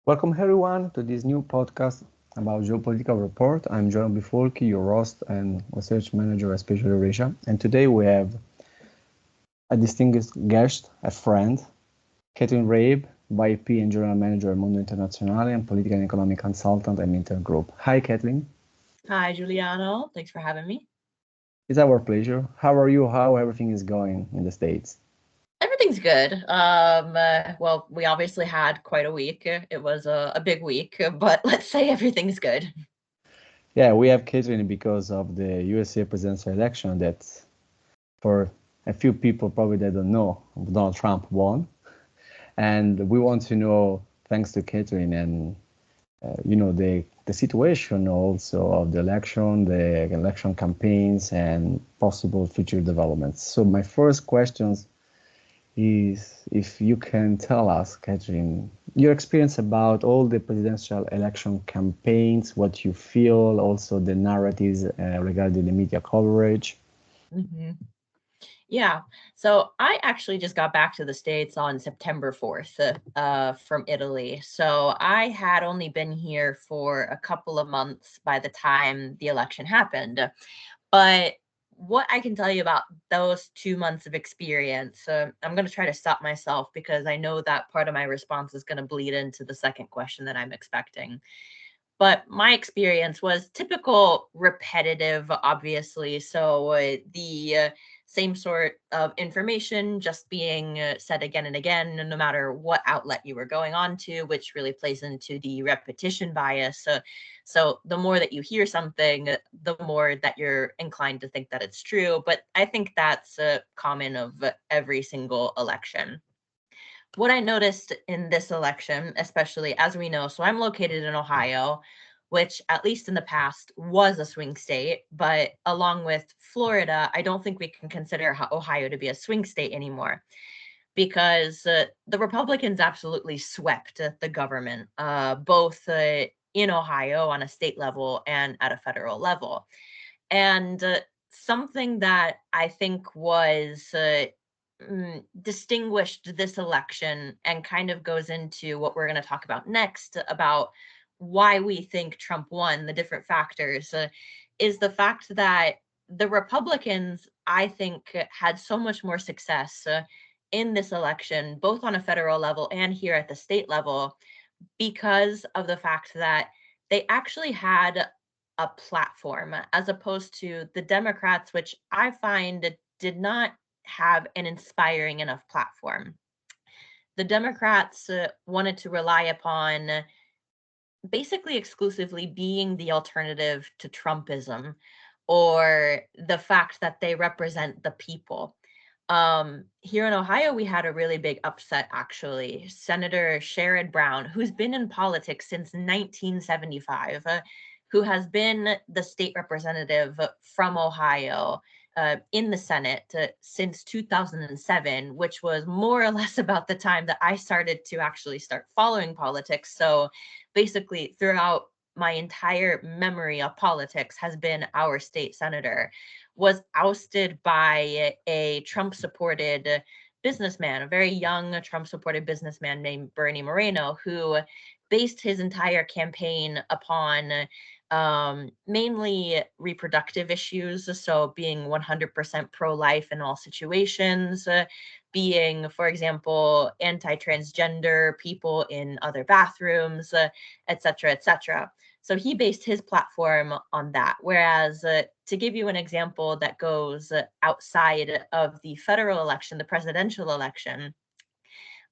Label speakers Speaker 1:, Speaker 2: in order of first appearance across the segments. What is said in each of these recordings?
Speaker 1: Welcome everyone to this new podcast about Geopolitical Report. I'm John Bifolki, your host and research manager at SpecialEurasia. And today we have a distinguished guest, a friend, Kaitlyn Rabe, VP and General Manager at Mondo Internazionale and Political and Economic Consultant at Minter Group. Hi, Kaitlyn.
Speaker 2: Hi, Giuliano. Thanks for having me.
Speaker 1: It's our pleasure. How are you? How everything is going in the States?
Speaker 2: Everything's good. Well, we obviously had quite a week. It was a big week, but let's say everything's good.
Speaker 1: Yeah, we have Kaitlyn because of the USA presidential election that for a few people probably they don't know, Donald Trump won. And we want to know, thanks to Kaitlyn and the situation also of the election campaigns and possible future developments. So my first question is if you can tell us, Kaitlyn, your experience about all the presidential election campaigns, what you feel, also the narratives regarding the media coverage.
Speaker 2: hmm Yeah. So I actually just got back to the States on September 4th from Italy. So I had only been here for a couple of months by the time the election happened. But what I can tell you about those 2 months of experience, I'm going to try to stop myself because I know that part of my response is going to bleed into the second question that I'm expecting. But my experience was typical repetitive, obviously. So the same sort of information just being said again and again, no matter what outlet you were going on to, which really plays into the repetition bias. So the more that you hear something, the more that you're inclined to think that it's true. But I think that's common of every single election. What I noticed in this election, especially as we know, so I'm located in Ohio, which at least in the past was a swing state, but along with Florida, I don't think we can consider Ohio to be a swing state anymore because the Republicans absolutely swept the government, both in Ohio on a state level and at a federal level. And something that I think was distinguished this election and kind of goes into what we're going to talk about next about why we think Trump won, the different factors, is the fact that the Republicans, I think, had so much more success in this election, both on a federal level and here at the state level, because of the fact that they actually had a platform as opposed to the Democrats, which I find did not have an inspiring enough platform. The Democrats wanted to rely upon basically exclusively being the alternative to Trumpism or the fact that they represent the people. Here in Ohio, we had a really big upset, actually. Senator Sherrod Brown, who's been in politics since 1975, who has been the state representative from Ohio in the Senate since 2007, which was more or less about the time that I started to actually start following politics. So basically, throughout my entire memory of politics has been our state senator, was ousted by a Trump supported businessman, a very young Trump supported businessman named Bernie Moreno, who based his entire campaign upon mainly reproductive issues. So being 100% pro-life in all situations, being, for example, anti-transgender people in other bathrooms, et cetera, et cetera. So he based his platform on that. Whereas, to give you an example that goes outside of the federal election, the presidential election,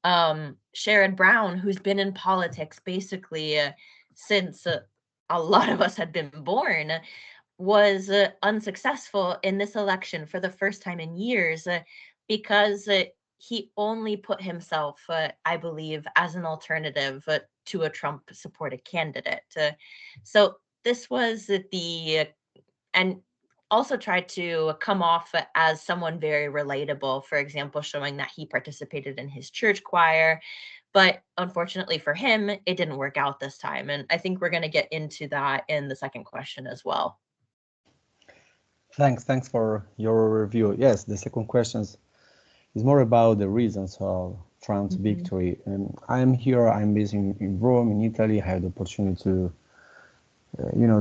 Speaker 2: Sherrod Brown, who's been in politics basically since a lot of us had been born, was unsuccessful in this election for the first time in years because he only put himself, I believe, as an alternative to a Trump supported candidate. So this was and also tried to come off as someone very relatable, for example, showing that he participated in his church choir. But unfortunately for him, it didn't work out this time. And I think we're going to get into that in the second question as well.
Speaker 1: Thanks for your review. Yes, the second question is more about the reasons of Trump's victory. I'm here. I'm based in Rome, in Italy. I had the opportunity to,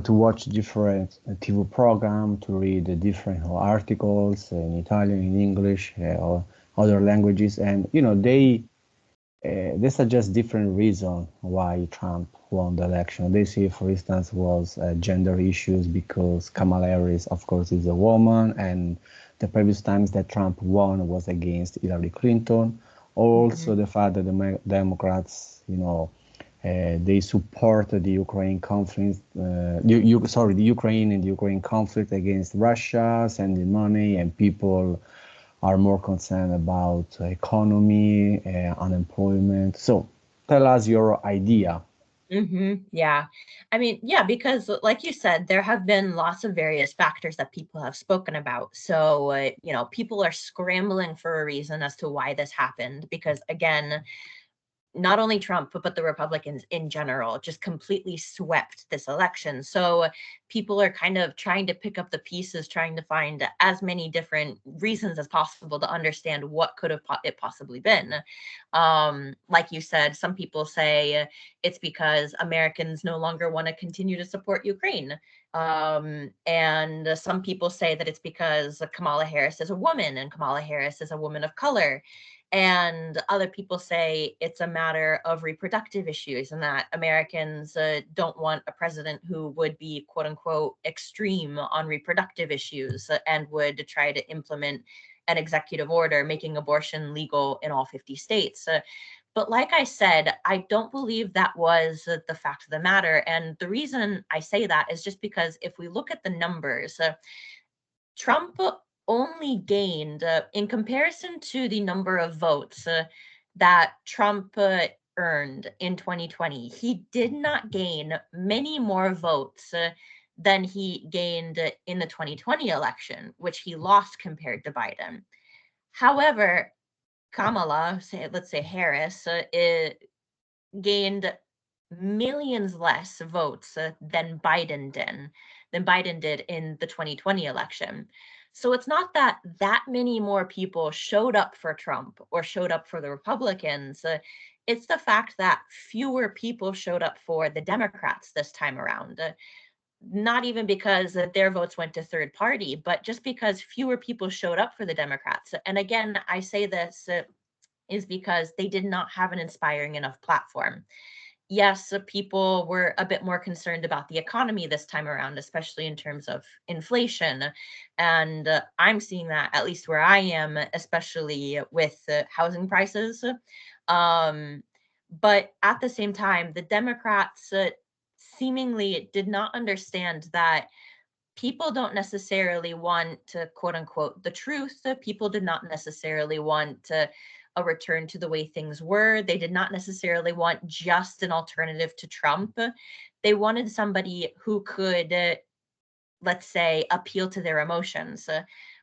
Speaker 1: to watch different TV program, to read different articles in Italian, in English, or other languages, and they suggest different reasons why Trump won the election. They say, for instance, was gender issues because Kamala Harris, of course, is a woman, and the previous times that Trump won was against Hillary Clinton. Also, the fact that the Democrats, they support the Ukraine conflict, the Ukraine and the Ukraine conflict against Russia, sending money, and people are more concerned about economy, unemployment. So tell us your idea.
Speaker 2: Yeah. I mean, yeah, because like you said, there have been lots of various factors that people have spoken about. So, people are scrambling for a reason as to why this happened, because again, not only Trump, but the Republicans in general just completely swept this election. So people are kind of trying to pick up the pieces, trying to find as many different reasons as possible to understand what could have it possibly been. Like you said, some people say it's because Americans no longer want to continue to support Ukraine. And some people say that it's because Kamala Harris is a woman and Kamala Harris is a woman of color. And other people say it's a matter of reproductive issues and that Americans don't want a president who would be, quote unquote, extreme on reproductive issues and would try to implement an executive order making abortion legal in all 50 states. But like I said, I don't believe that was the fact of the matter. And the reason I say that is just because if we look at the numbers, Trump only gained, in comparison to the number of votes that Trump earned in 2020, he did not gain many more votes than he gained in the 2020 election, which he lost compared to Biden. However, Kamala, let's say Harris, gained millions less votes than Biden did in the 2020 election. So it's not that many more people showed up for Trump or showed up for the Republicans. It's the fact that fewer people showed up for the Democrats this time around. Not even because their votes went to third party, but just because fewer people showed up for the Democrats. And again, I say this is because they did not have an inspiring enough platform. Yes, people were a bit more concerned about the economy this time around, especially in terms of inflation. And I'm seeing that, at least where I am, especially with housing prices. But at the same time, the Democrats seemingly did not understand that people don't necessarily want to, quote unquote, the truth. People did not necessarily want a return to the way things were. They did not necessarily want just an alternative to Trump. They wanted somebody who could, let's say, appeal to their emotions,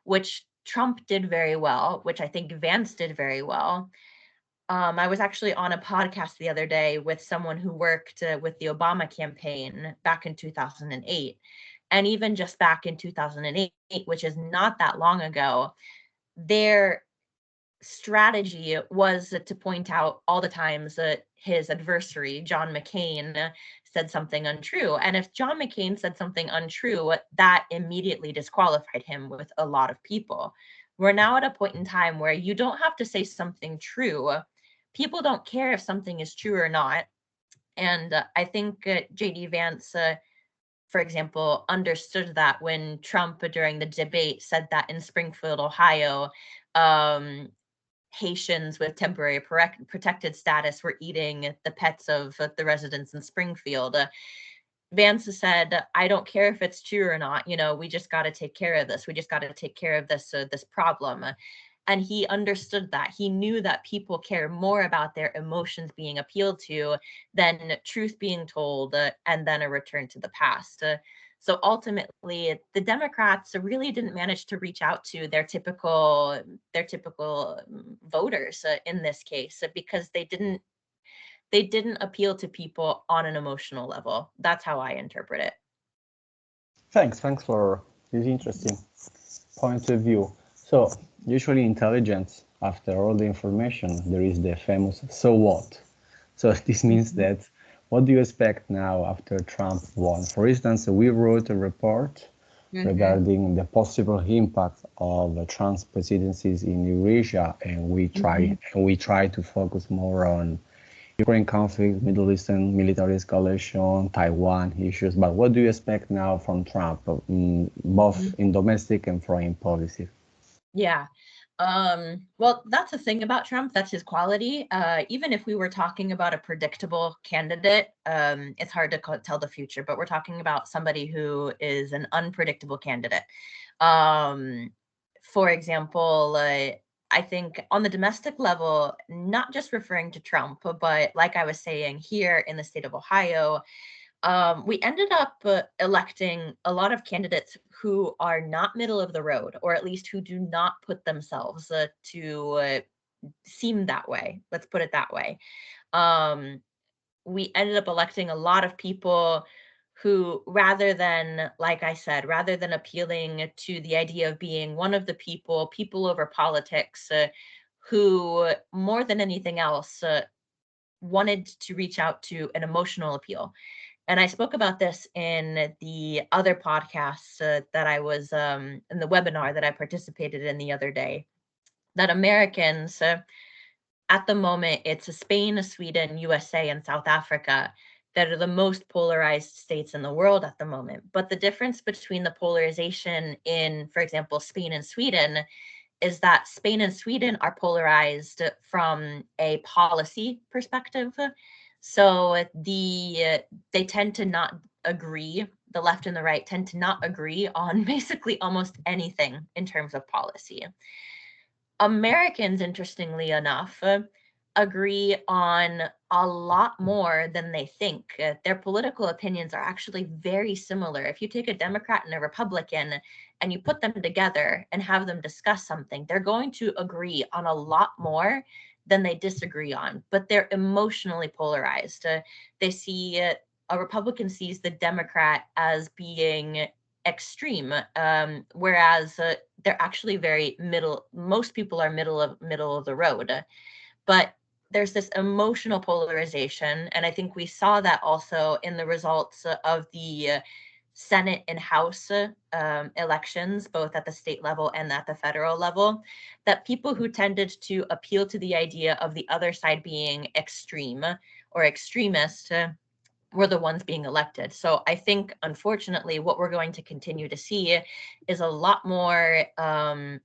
Speaker 2: which Trump did very well, which I think Vance did very well. I was actually on a podcast the other day with someone who worked with the Obama campaign back in 2008. And even just back in 2008, which is not that long ago, their strategy was to point out all the times that his adversary, John McCain, said something untrue. And if John McCain said something untrue, that immediately disqualified him with a lot of people. We're now at a point in time where you don't have to say something true. People don't care if something is true or not. And I think JD Vance, for example, understood that when Trump, during the debate, said that in Springfield, Ohio, Haitians with temporary protected status were eating the pets of the residents in Springfield. Vance said, I don't care if it's true or not. We just got to take care of this. We just got to take care of this problem. And he understood that. He knew that people care more about their emotions being appealed to than truth being told and then a return to the past. So ultimately, the Democrats really didn't manage to reach out to their typical voters in this case, because they didn't appeal to people on an emotional level. That's how I interpret it.
Speaker 1: Thanks for this interesting point of view. So usually intelligence after all the information, there is the famous "so what?" So this means
Speaker 2: Mhm.
Speaker 1: that what do you expect now after Trump won? For instance, we wrote a report
Speaker 2: Mhm.
Speaker 1: regarding the possible impact of Trump's presidencies in Eurasia, and
Speaker 2: Mhm.
Speaker 1: we try to focus more on Ukraine conflict, Middle Eastern military escalation, Taiwan issues. But what do you expect now from Trump, both
Speaker 2: Mhm.
Speaker 1: in domestic and foreign policy?
Speaker 2: Yeah. Well, that's the thing about Trump. That's his quality. Even if we were talking about a predictable candidate, it's hard to tell the future, but we're talking about somebody who is an unpredictable candidate. Um, for example, I think on the domestic level, not just referring to Trump, but like I was saying, here in the state of Ohio, we ended up electing a lot of candidates who are not middle of the road, or at least who do not put themselves to seem that way. Let's put it that way. Um, we ended up electing a lot of people who, rather than, like I said, rather than appealing to the idea of being one of the people over politics, who more than anything else wanted to reach out to an emotional appeal. And I spoke about this in the other podcasts that I was in the webinar that I participated in the other day. That Americans, at the moment, it's Spain, Sweden, USA, and South Africa that are the most polarized states in the world at the moment. But the difference between the polarization in, for example, Spain and Sweden is that Spain and Sweden are polarized from a policy perspective. So they tend to not agree. The left and the right tend to not agree on basically almost anything in terms of policy. Americans, interestingly enough, agree on a lot more than they think. Their political opinions are actually very similar. If you take a Democrat and a Republican and you put them together and have them discuss something, they're going to agree on a lot more than they disagree on, but they're emotionally polarized. They see a Republican sees the Democrat as being extreme, whereas they're actually very middle. Most people are middle of the road, but there's this emotional polarization, and I think we saw that also in the results of the Senate and House elections, both at the state level and at the federal level, that people who tended to appeal to the idea of the other side being extreme or extremist were the ones being elected. So I think, unfortunately, what we're going to continue to see is a lot more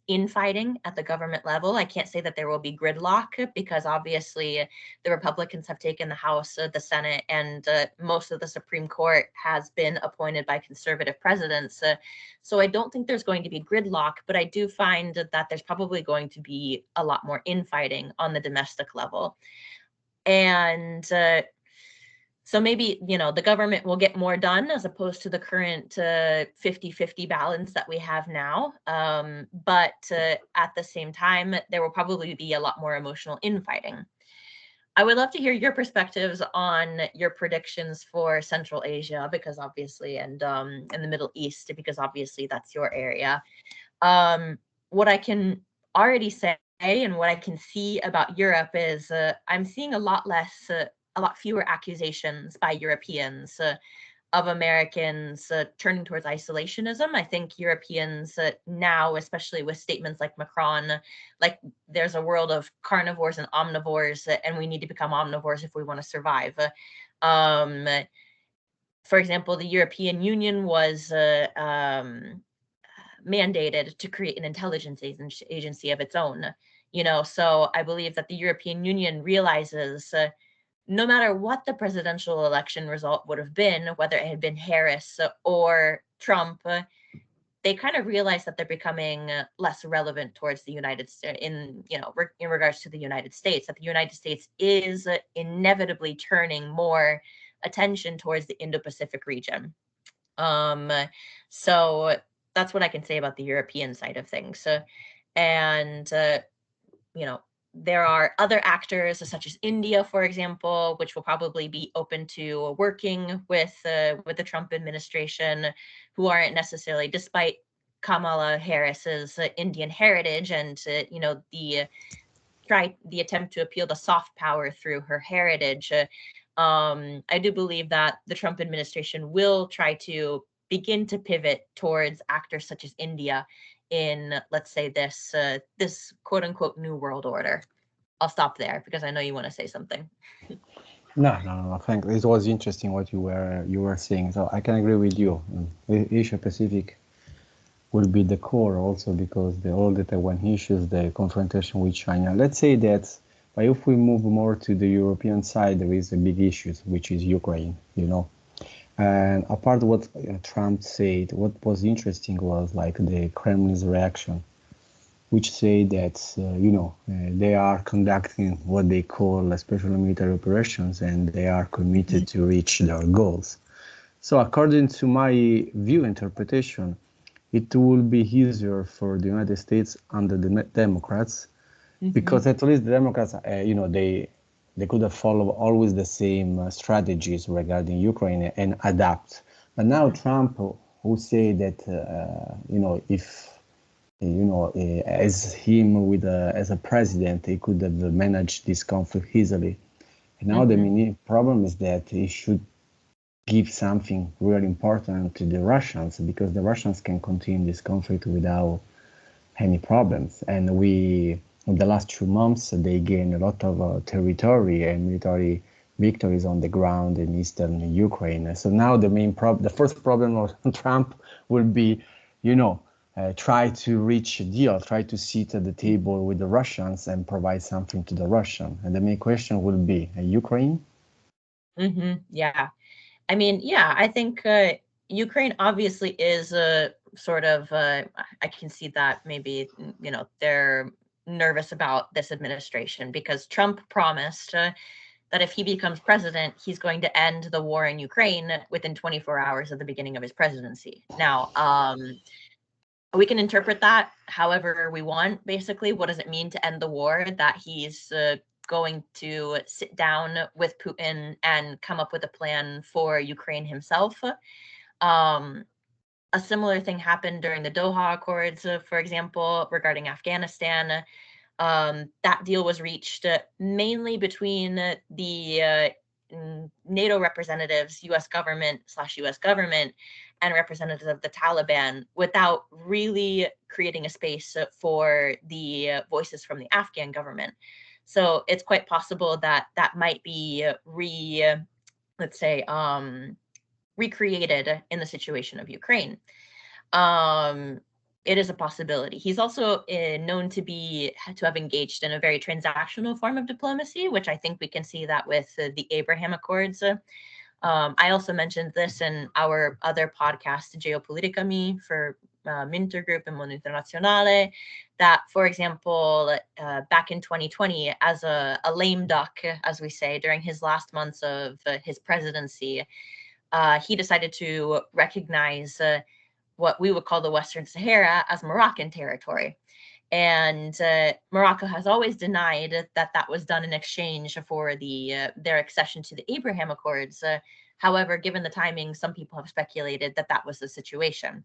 Speaker 2: infighting at the government level. I can't say that there will be gridlock because obviously the Republicans have taken the House, the Senate, and most of the Supreme Court has been appointed by conservative presidents. So I don't think there's going to be gridlock, but I do find that there's probably going to be a lot more infighting on the domestic level. And so maybe, the government will get more done as opposed to the current 50-50 balance that we have now. But at the same time, there will probably be a lot more emotional infighting. I would love to hear your perspectives on your predictions for Central Asia, because obviously, and in the Middle East, because obviously that's your area. What I can already say and what I can see about Europe is I'm seeing a lot fewer accusations by Europeans of Americans turning towards isolationism. I think Europeans now, especially with statements like Macron, like there's a world of carnivores and omnivores, and we need to become omnivores if we want to survive. Um, for example, the European Union was mandated to create an intelligence agency of its own. So I believe that the European Union realizes no matter what the presidential election result would have been, whether it had been Harris or Trump, they kind of realize that they're becoming less relevant towards the United States in regards to the United States, that the United States is inevitably turning more attention towards the Indo-Pacific region. Um, so that's what I can say about the European side of things. And you know, there are other actors such as India, for example, which will probably be open to working with the Trump administration, who aren't necessarily, despite Kamala Harris's Indian heritage and the the attempt to appeal to soft power through her heritage. I do believe that the Trump administration will try to begin to pivot towards actors such as India in, let's say, this quote unquote new world order. I'll stop there because I know you want to say something.
Speaker 1: No. Thank. It was interesting what you were saying. So I can agree with you. Asia Pacific will be the core also because all the Taiwan issues, the confrontation with China. Let's say that, but if we move more to the European side, there is a big issue, which is Ukraine. And apart what Trump said, what was interesting was like the Kremlin's reaction, which say that they are conducting what they call special military operations, and they are committed to reach their goals. So according to my view interpretation, it will be easier for the United States under the Democrats, because at least the Democrats, they could have followed always the same strategies regarding Ukraine and adapt. But now Trump, who say that if as him as a president, he could have managed this conflict easily. And now the main problem is that he should give something really important to the Russians, because the Russians can continue this conflict without any problems. And in the last 2 months, they gained a lot of territory and military victories on the ground in eastern Ukraine. So now the first problem of Trump will be, try to reach a deal, try to sit at the table with the Russians and provide something to the Russian. And the main question will be Ukraine.
Speaker 2: Yeah. I mean, yeah, I think Ukraine obviously is a sort of, I can see that maybe, they're nervous about this administration because Trump promised that if he becomes president, he's going to end the war in Ukraine within 24 hours of the beginning of his presidency. Now, we can interpret that however we want, basically. What does it mean to end the war? That he's going to sit down with Putin and come up with a plan for Ukraine himself. A similar thing happened during the Doha Accords, for example, regarding Afghanistan. That deal was reached mainly between the NATO representatives, US government/US government, and representatives of the Taliban, without really creating a space for the voices from the Afghan government. So it's quite possible that that might be recreated in the situation of Ukraine. It is a possibility. He's also known to have engaged in a very transactional form of diplomacy, which I think we can see that with the Abraham Accords. I also mentioned this in our other podcast, Geopolitical, for Minter Group and Mondo Internazionale, that, for example, back in 2020, as a lame duck, as we say, during his last months of his presidency, he decided to recognize what we would call the Western Sahara as Moroccan territory. And Morocco has always denied that was done in exchange for their accession to the Abraham Accords. However, given the timing, some people have speculated that was the situation.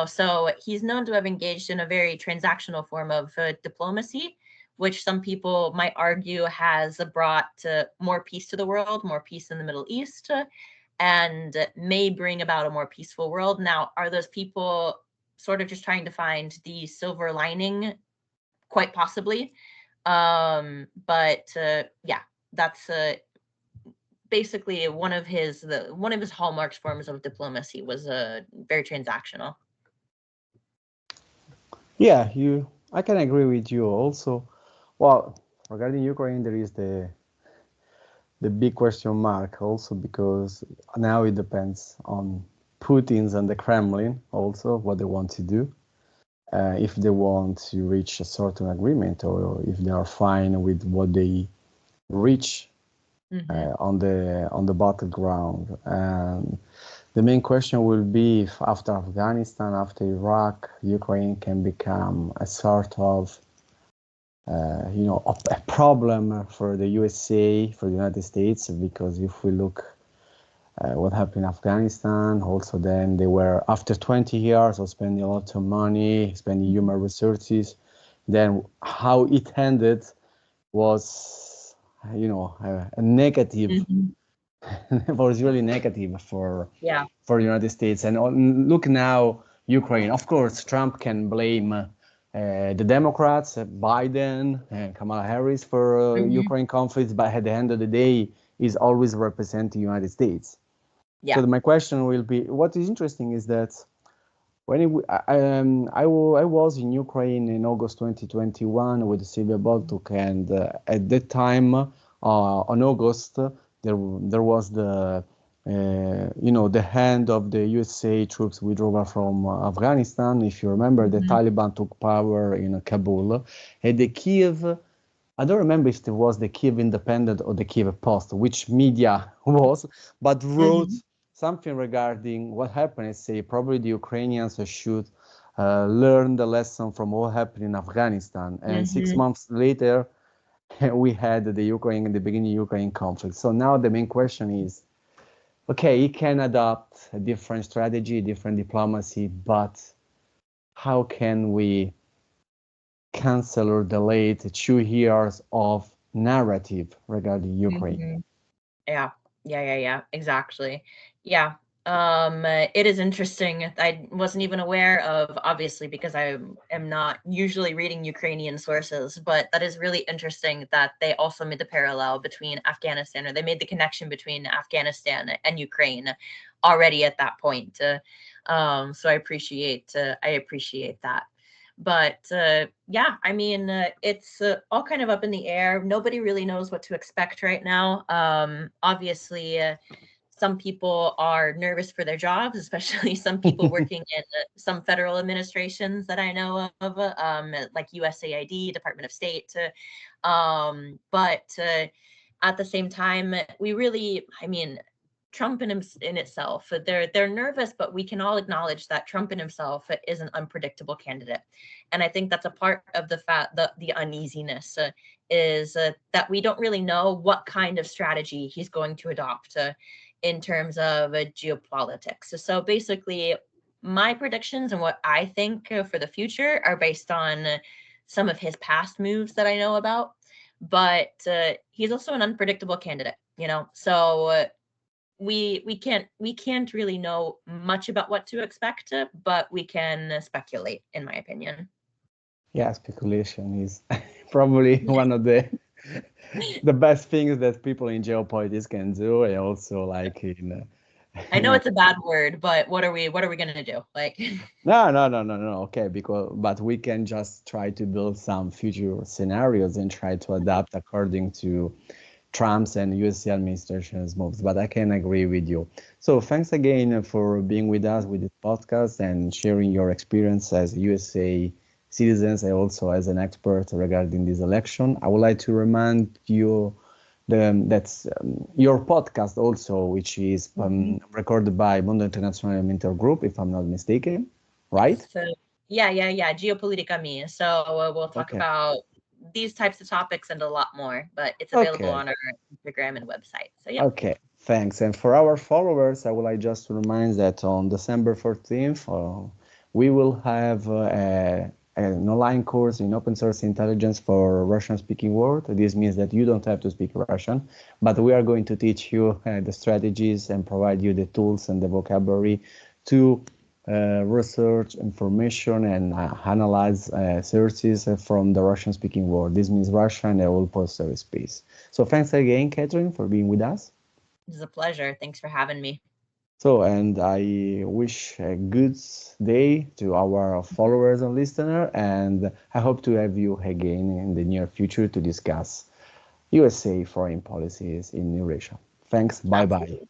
Speaker 2: So he's known to have engaged in a very transactional form of diplomacy, which some people might argue has brought more peace to the world, more peace in the Middle East, and may bring about a more peaceful world. Now, are those people sort of just trying to find the silver lining? Quite possibly. But yeah, that's basically one of his hallmarks forms of diplomacy was very transactional.
Speaker 1: Yeah, I can agree with you also. Well, regarding Ukraine, there is the big question mark also, because now it depends on Putin's and the Kremlin also what they want to do. If they want to reach a certain agreement, or if they are fine with what they reach on the battleground. And the main question will be if after Afghanistan, after Iraq, Ukraine can become a sort of a problem for the USA, for the United States, because if we look what happened in Afghanistan, also then they were, after 20 years of spending a lot of money, spending human resources, then how it ended, was, a negative,
Speaker 2: Mhm.
Speaker 1: was really negative
Speaker 2: Yeah.
Speaker 1: for the United States. And look now, Ukraine. Of course, Trump can blame the Democrats, Biden and Kamala Harris for
Speaker 2: Mhm.
Speaker 1: Ukraine conflicts, but at the end of the day, is always representing the United States.
Speaker 2: Yeah.
Speaker 1: So my question will be, what is interesting is that when I was in Ukraine in August 2021 with Sylvia Boltuk, and at that time, on August, there was the hand of the USA troops withdrawal from Afghanistan. If you remember, the
Speaker 2: Mhm.
Speaker 1: Taliban took power in Kabul, and the Kiev. I don't remember if it was the Kiev Independent or the Kiev Post, which media was, but wrote
Speaker 2: Mhm.
Speaker 1: something regarding what happened. And say probably the Ukrainians should learn the lesson from what happened in Afghanistan. And six
Speaker 2: Mhm.
Speaker 1: months later, we had the beginning of Ukraine conflict. So now the main question is, okay, he can adopt a different strategy, different diplomacy, but how can we cancel or delay the 2 years of narrative regarding Ukraine?
Speaker 2: Mhm. Yeah. Yeah. Exactly. Yeah. It is interesting. I wasn't even aware of, obviously, because I am not usually reading Ukrainian sources, but that is really interesting that they also made the parallel between Afghanistan, or they made the connection between Afghanistan and Ukraine already at that point. So I appreciate that. But yeah, I mean, it's all kind of up in the air. Nobody really knows what to expect right now. Obviously, some people are nervous for their jobs, especially some people working in some federal administrations that I know of, like USAID, Department of State. But at the same time, we really, I mean, Trump in itself, they're nervous, but we can all acknowledge that Trump in himself is an unpredictable candidate, and I think that's a part of the uneasiness is that we don't really know what kind of strategy he's going to adopt in terms of geopolitics. So basically, my predictions and what I think for the future are based on some of his past moves that I know about, but he's also an unpredictable candidate, so. We can't really know much about what to expect, but we can speculate, in my opinion.
Speaker 1: Yeah, speculation is probably one of the best things that people in geopolitics can do, and also like in
Speaker 2: I know it's a bad word, but what are we gonna do? Like,
Speaker 1: no. Okay, but we can just try to build some future scenarios and try to adapt according to Trump's and USA administration's moves. But I can agree with you. So thanks again for being with us with this podcast and sharing your experience as USA citizens and also as an expert regarding this election. I would like to remind you that's your podcast also, which is
Speaker 2: Mhm.
Speaker 1: recorded by Mondo Internazionale Mentor Group, if I'm not mistaken, right?
Speaker 2: So yeah, Geopolitical me. So we'll talk
Speaker 1: Okay.
Speaker 2: about these types of topics and a lot more, but it's available
Speaker 1: Okay.
Speaker 2: on our Instagram and website. So yep.
Speaker 1: Okay, thanks. And for our followers, I would like just to remind that on December 14th, we will have an online course in open source intelligence for Russian-speaking world. This means that you don't have to speak Russian, but we are going to teach you the strategies and provide you the tools and the vocabulary to research information and analyze sources from the Russian-speaking world. This means Russian and all post-service space. So thanks again, Catherine, for being with us.
Speaker 2: This is a pleasure. Thanks for having me.
Speaker 1: So, and I wish a good day to our followers and listeners, and I hope to have you again in the near future to discuss USA foreign policies in Eurasia. Thanks. Bye bye.
Speaker 2: Absolutely.